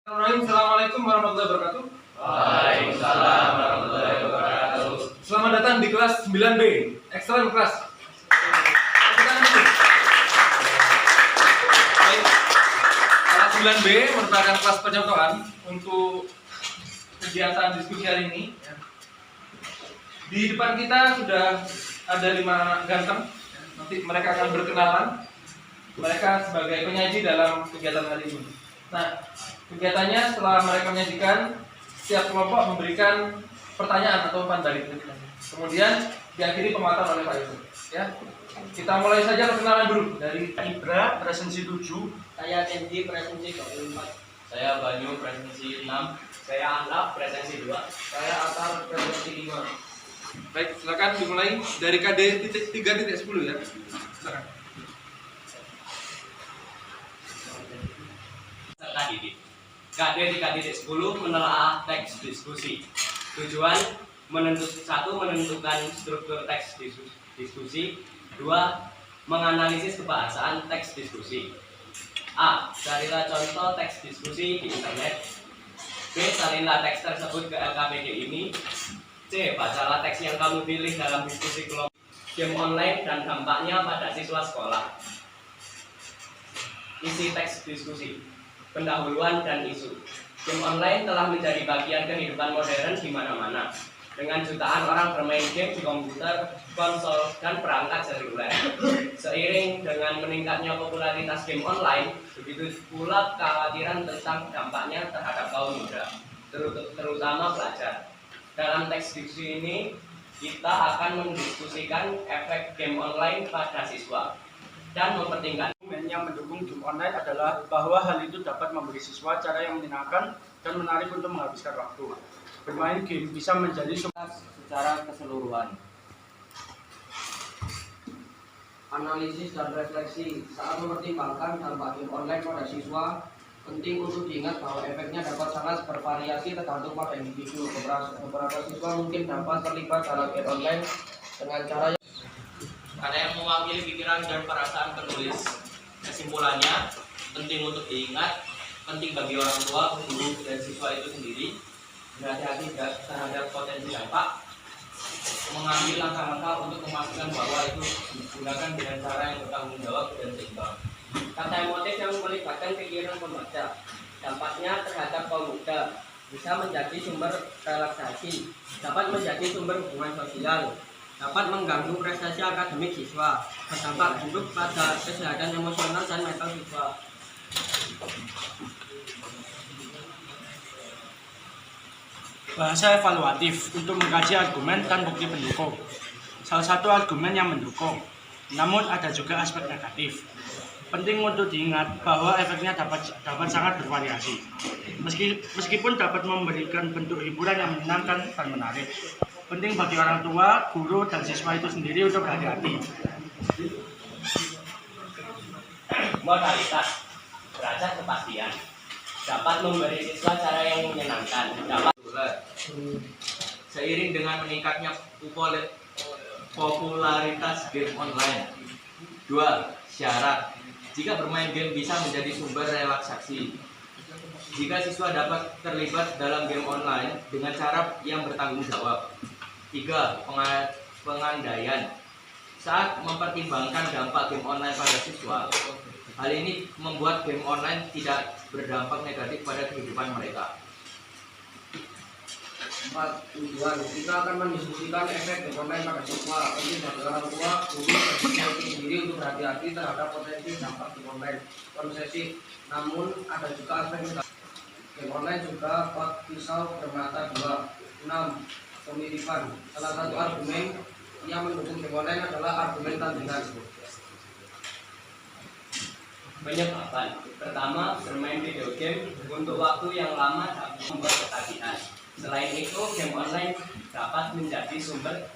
Assalamualaikum warahmatullahi wabarakatuh. Waalaikumsalam warahmatullahi wabarakatuh. Selamat datang di kelas 9B, Excellent Class. Baik, kelas 9B merupakan kelas percontohan untuk kegiatan diskusi hari ini. Di depan kita sudah ada 5 ganteng. Nanti mereka akan berkenalan. Mereka sebagai penyaji dalam kegiatan hari ini. Nah, kegiatannya setelah mereka menyajikan, setiap kelompok memberikan pertanyaan atau umpan balik. Kemudian diakhiri penguatan oleh Pak Yusuf. Ya, kita mulai saja perkenalan dulu dari Ibra, presensi 7. Saya Kenji, presensi 24. Saya Banyu, presensi 6. Saya Anlap, presensi 2. Saya Atar, presensi 5. Baik, silakan dimulai dari KD 3.10 ya. Silakan. Serta didik. KD 3.10 menelaah teks diskusi. Tujuan menentukan struktur teks diskusi. 2. Menganalisis kebahasaan teks diskusi. A. Carilah contoh teks diskusi di internet. B. Salinlah teks tersebut ke LKPD ini. C. Bacalah teks yang kamu pilih dalam diskusi kelompok. Game online dan dampaknya pada siswa sekolah. Isi teks diskusi. Pendahuluan dan isu. Game online telah menjadi bagian kehidupan modern di mana-mana. Dengan jutaan orang bermain game di komputer, konsol, dan perangkat seluler. Seiring dengan meningkatnya popularitas game online, begitu pula kekhawatiran tentang dampaknya terhadap kaum muda, terutama pelajar. Dalam teks diskusi ini, kita akan mendiskusikan efek game online pada siswa dan mempertimbangkan. Yang mendukung game online adalah bahwa hal itu dapat memberi siswa cara yang menyenangkan dan menarik untuk menghabiskan waktu. Bermain game bisa menjadi Secara keseluruhan. Analisis dan refleksi saat mempertimbangkan dampak game online pada siswa, penting untuk diingat bahwa efeknya dapat sangat bervariasi tergantung pada individu. Beberapa siswa mungkin dapat terlibat dalam game online dengan cara yang Ada yang mewakili pikiran dan perasaan penulis. Kesimpulannya, penting untuk diingat, penting bagi orang tua, guru, dan siswa itu sendiri berhati-hati terhadap potensi dampak, mengambil langkah-langkah untuk memastikan bahwa itu digunakan dengan cara yang bertanggung jawab dan seimbang. kata emotif yang melibatkan pikiran pembaca. Dampaknya terhadap kaum muda bisa menjadi sumber relaksasi, dapat menjadi sumber hubungan sosial, dapat mengganggu prestasi akademik siswa, berdampak buruk pada kesehatan emosional dan mental siswa. bahasa evaluatif untuk mengkaji argumen dan bukti pendukung. Salah satu argumen yang mendukung, namun ada juga aspek negatif. Penting untuk diingat bahwa efeknya dapat sangat bervariasi. Meskipun dapat memberikan bentuk hiburan yang menyenangkan dan menarik. Penting bagi orang tua, guru, dan siswa itu sendiri untuk berhati-hati. Modalitas rasa kepastian dapat memberi siswa cara yang menyenangkan. Seiring dengan meningkatnya popularitas game online. 2. Syarat. Jika bermain game bisa menjadi sumber relaksasi. Jika siswa dapat terlibat dalam game online dengan cara yang bertanggung jawab. 3. Pengandaian. Saat mempertimbangkan dampak game online pada siswa, hal ini membuat game online tidak berdampak negatif pada kehidupan mereka. 4. Tujuan. Kita akan mendiskusikan efek game online pada siswa. Penting bagi orang tua, guru, dan siswa itu sendiri untuk berhati-hati terhadap potensi dampak game online. Konsesi. Namun ada juga aspek negatif. Game online juga pisau bermata dua. 6. Pemilipan. Salah satu argumen yang mendukung game online adalah argumen tandingan. Penyebabkan. Pertama, bermain video game untuk waktu yang lama dapat membuat ketagihan. Selain itu, game online dapat menjadi sumber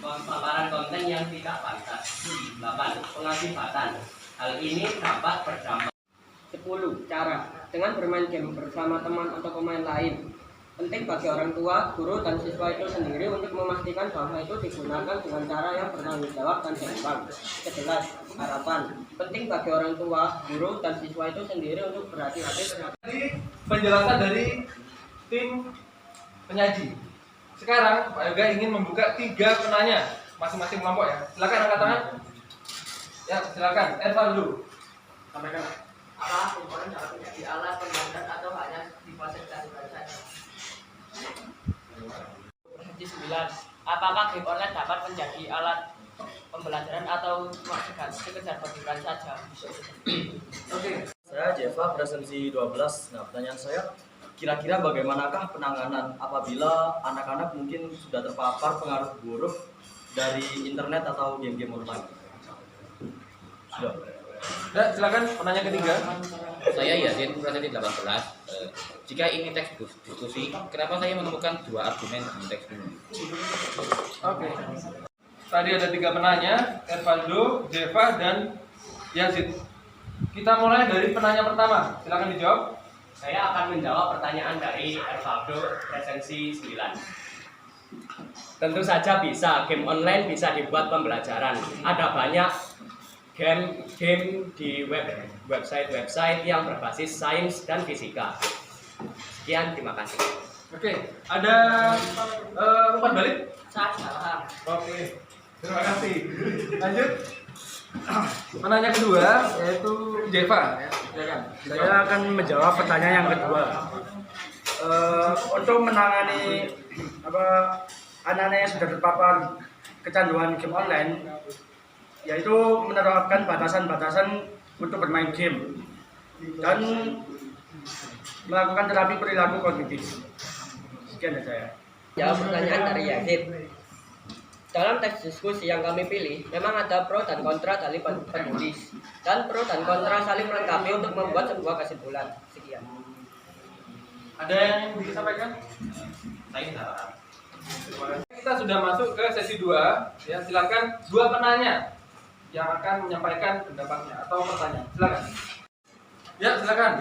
paparan konten yang tidak pantas. 8. Pengakibatatan. Hal ini dapat berdampak. 10. Cara. Dengan bermain game bersama teman atau pemain lain. Penting bagi orang tua, guru, dan siswa itu sendiri untuk memastikan bahwa itu digunakan dengan cara yang bertanggung jawab dan seimbang. 11. Harapan. Penting bagi orang tua, guru, dan siswa itu sendiri untuk berhati-hati terhadap penjelasan dari tim penyaji. Sekarang Pak Yoga ingin membuka 3 penanya masing-masing kelompok ya. Silakan angkat tangan. Ya, silakan. Ervan dulu. Sampaikan. Apakah komponen dapat menjadi alat pembelajaran atau hanya difasilitasi saja? Persepsi 9. Apakah game online dapat menjadi alat pembelajaran atau cuma sekedar hiburan saja? Oke. Saya Jeva, presensi 12. Nah, pertanyaan saya, kira-kira bagaimanakah penanganan apabila anak-anak mungkin sudah terpapar pengaruh buruk dari internet atau game-game online? Sudah. Ya, silakan penanya ketiga. Saya Yasin, presensi 18. Jika ini teks diskusi, kenapa saya menemukan 2 argumen di teks ini? Oke. Tadi ada 3 penanya, Ervaldo, Jeva, dan Yazid. Kita mulai dari penanya pertama. Silakan dijawab. Saya akan menjawab pertanyaan dari Ervaldo, presensi 9. Tentu saja bisa, game online bisa dibuat pembelajaran. Ada banyak game di website yang berbasis sains dan fisika. Sekian, terima kasih. Oke, ada umpan balik? Salah. Oke, terima kasih. Lanjut. Penanya kedua yaitu Jeva. Ya, silakan. Saya akan menjawab pertanyaan yang kedua. Untuk menangani anak-anak yang sudah terpapar kecanduan game online, yaitu menerapkan batasan-batasan untuk bermain game dan melakukan terapi perilaku kognitif. Sekian dari saya. Jawab pertanyaan dari Yazid. Dalam teks diskusi yang kami pilih, memang ada pro dan kontra dari penulis, dan pro dan kontra saling melengkapi untuk membuat sebuah kesimpulan. Sekian. Ada yang ingin disampaikan? Kita sudah masuk ke sesi 2. Ya, silakan 2 penanya yang akan menyampaikan pendapatnya atau pertanyaan. Silakan. Ya, silakan.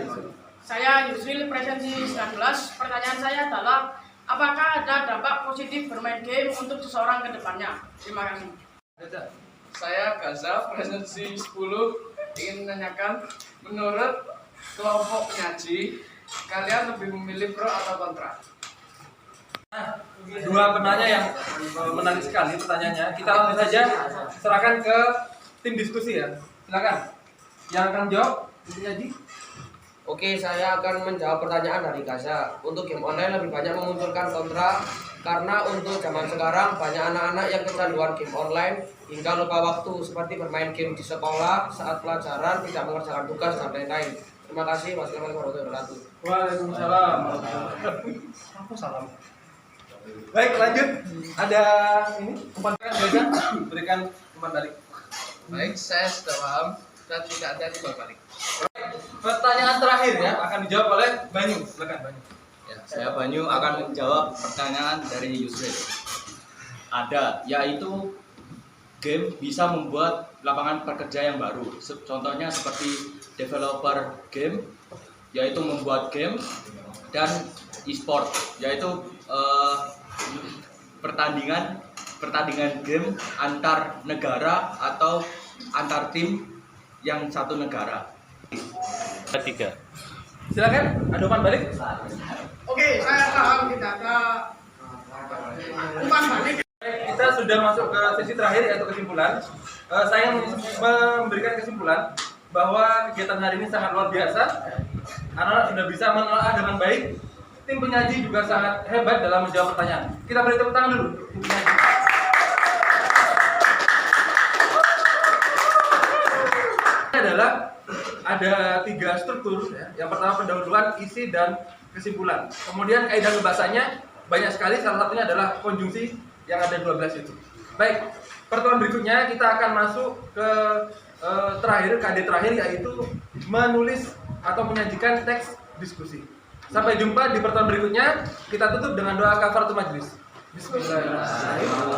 Saya Yusril, presensi 19. Pertanyaan saya adalah, apakah ada dampak positif bermain game untuk seseorang ke depannya? Terima kasih. Saya Gaza, presensi 10, ingin menanyakan, menurut kelompok penyaji, kalian lebih memilih pro atau kontra? Nah, 2 penanya yang menarik sekali pertanyaannya. Kita langsung saja serahkan ke tim diskusi ya. Silakan. Yang akan jawab, tim penyaji. Oke, saya akan menjawab pertanyaan dari Gaza. Untuk game online lebih banyak memunculkan kontra, karena untuk zaman sekarang banyak anak-anak yang kecanduan game online hingga lupa waktu, seperti bermain game di sekolah, saat pelajaran, tidak mengerjakan tugas, dan lain-lain. Terima kasih. Wassalamualaikum warahmatullahi wabarakatuh. Waalaikumsalam. Aku salam. Baik, lanjut. Ada ini umpan balik. Berikan umpan balik. Baik, saya sudah paham dan tidak ada timbal balik. Pertanyaan terakhir ya akan dijawab oleh Banyu. Silakan Banyu. Ya, saya Banyu akan menjawab pertanyaan dari Yusril. Ada, yaitu game bisa membuat lapangan pekerja yang baru. Contohnya seperti developer game, yaitu membuat game, dan e-sport, yaitu pertandingan game antar negara atau antar tim yang satu negara. 3. Silakan, ada umpan balik. Oke, saya paham tidak ada umpan balik. Kita sudah masuk ke sesi terakhir yaitu kesimpulan. Saya memberikan kesimpulan bahwa kegiatan hari ini sangat luar biasa. Anak-anak sudah bisa menelaah dengan baik. Tim penyaji juga sangat hebat dalam menjawab pertanyaan. Kita beri tepuk tangan dulu. Tim penyaji. Adalah ada 3 struktur ya. Yang pertama pendahuluan, isi, dan kesimpulan. Kemudian kaidah ngebahasanya banyak sekali, salah satunya adalah konjungsi yang ada 12 itu. Baik, pertemuan berikutnya kita akan masuk ke KD terakhir, yaitu menulis atau menyajikan teks diskusi. Sampai jumpa di pertemuan berikutnya. Kita tutup dengan doa kafaratul majelis. Bismillahirrahmanirrahim.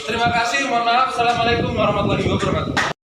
Terima kasih, mohon maaf. Assalamualaikum warahmatullahi wabarakatuh.